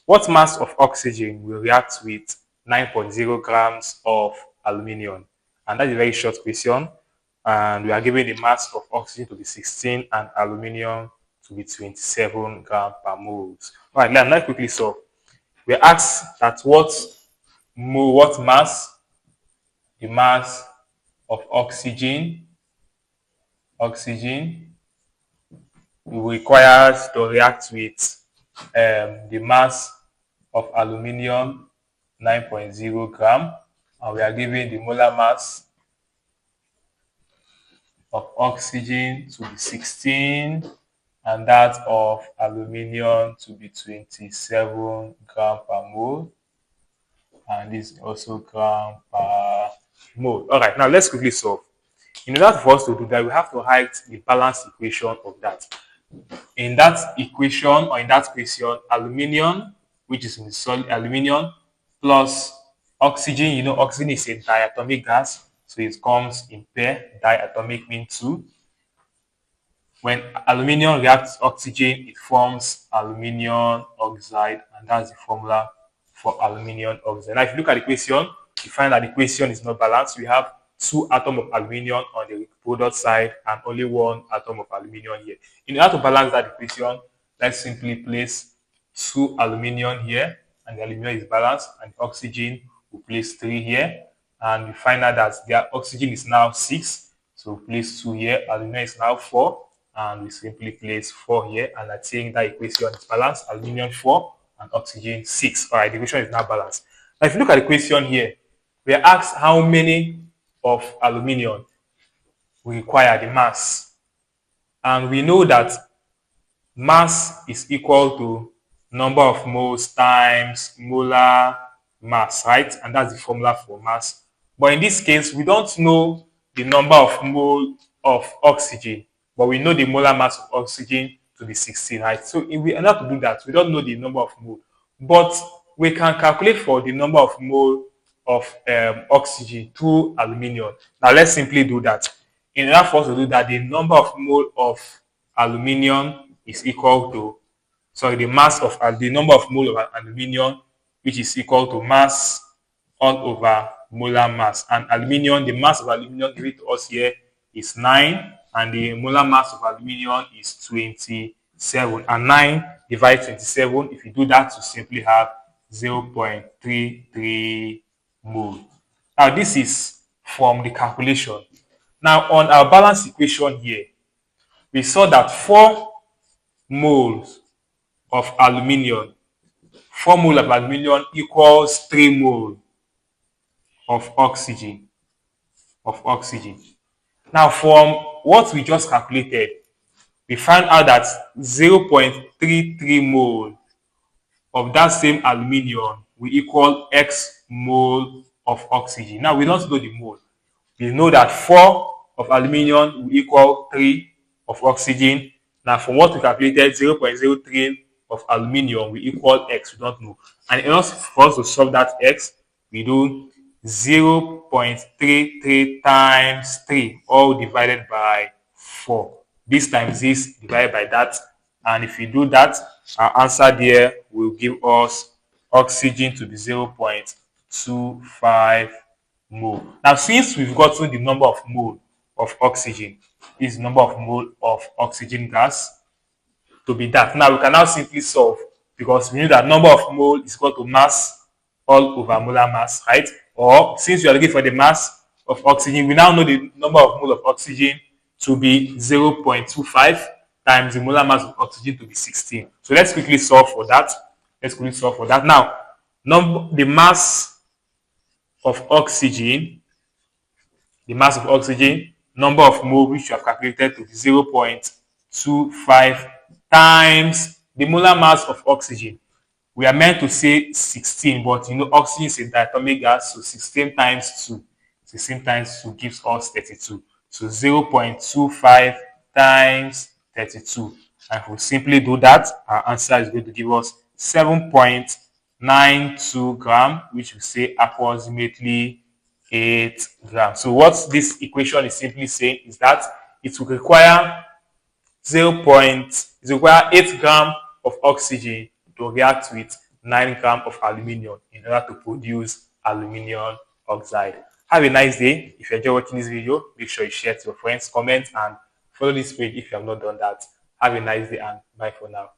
What mass of oxygen will react with 9.0 grams of aluminium? And that's a very short question. And we are given the mass of oxygen to be 16 and aluminium to be 27 grams per moles. All right, let's quickly solve. We are asked that what mass, the mass of oxygen requires to react with the mass of aluminium 9.0 gram, and we are given the molar mass of oxygen to be 16 and that of aluminium to be 27 gram per mole, and this is also gram per mole. All right, now let's quickly solve. In order for us to do that, we have to write the balance equation of that. In that equation, or in that question, aluminium, which is in the solid aluminium, plus oxygen, oxygen is a diatomic gas, so it comes in pair. Diatomic means two. When aluminium reacts with oxygen, it forms aluminium oxide, and that's the formula for aluminium oxide. Now, if you look at the equation, you find that the equation is not balanced. We have 2 atoms of aluminium on the product side and only 1 atom of aluminium here. In order to balance that equation, let's simply place 2 aluminium here, and the aluminium is balanced, and the oxygen will place 3 here, and we find out that the oxygen is now 6, so we place 2 here, aluminium is now 4, and we simply place 4 here, and I think that equation is balanced. Aluminium 4 and oxygen 6. All right, the equation is now balanced. Now, if you look at the equation here, we are asked how many of aluminium we require, the mass, and we know that mass is equal to number of moles times molar mass, right? And that's the formula for mass. But in this case, we don't know the number of mole of oxygen, but we know the molar mass of oxygen to be 16, right? So if we are not to do that, we don't know the number of mole, but we can calculate for the number of mole of oxygen to aluminium. Now let's simply do that. In order for us to do that, the number of mole of aluminium is equal to, the mass of the number of mole of aluminium, which is equal to mass all over molar mass. And aluminium, the mass of aluminium given to us here is 9, and the molar mass of aluminium is 27. And 9 divided 27, if you do that, you simply have 0.33 mole. Now, this is from the calculation. Now, on our balance equation here, we saw that 4 moles of aluminium, 4 moles of aluminium equals 3 moles of oxygen. Now, from what we just calculated, we found out that 0.33 mole of that same aluminium will equal X mole of oxygen. Now, we don't know the mole. We know that 4 of aluminium will equal 3 of oxygen. Now, from what we calculated, 0.03 of aluminium will equal X. We don't know. And in order for us to solve that X, we do 0.33 times 3, all divided by 4. This times this divided by that. And if we do that, our answer there will give us oxygen to be 0.25 mole. Now, since we've gotten the number of mole of oxygen, this number of mole of oxygen gas to be that. Now, we can now simply solve, because we know that number of mole is equal to mass all over molar mass, right? Or since we are looking for the mass of oxygen, we now know the number of mole of oxygen to be 0.25 times the molar mass of oxygen to be 16. So let's quickly solve for that. Now, the mass of oxygen, number of mole which you have calculated to be 0.25 times the molar mass of oxygen. We are meant to say 16, but oxygen is a diatomic gas, so 16 times 2. 16 times 2 gives us 32. So 0.25 times 32. And if we simply do that, our answer is going to give us 7.92 gram, which we say approximately 8 grams. So what this equation is simply saying is that it will require 8 grams of oxygen to react with 9 grams of aluminium in order to produce aluminium oxide. Have a nice day. If you enjoy watching this video, make sure you share it to your friends, comment, and follow this page if you have not done that. Have a nice day and bye for now.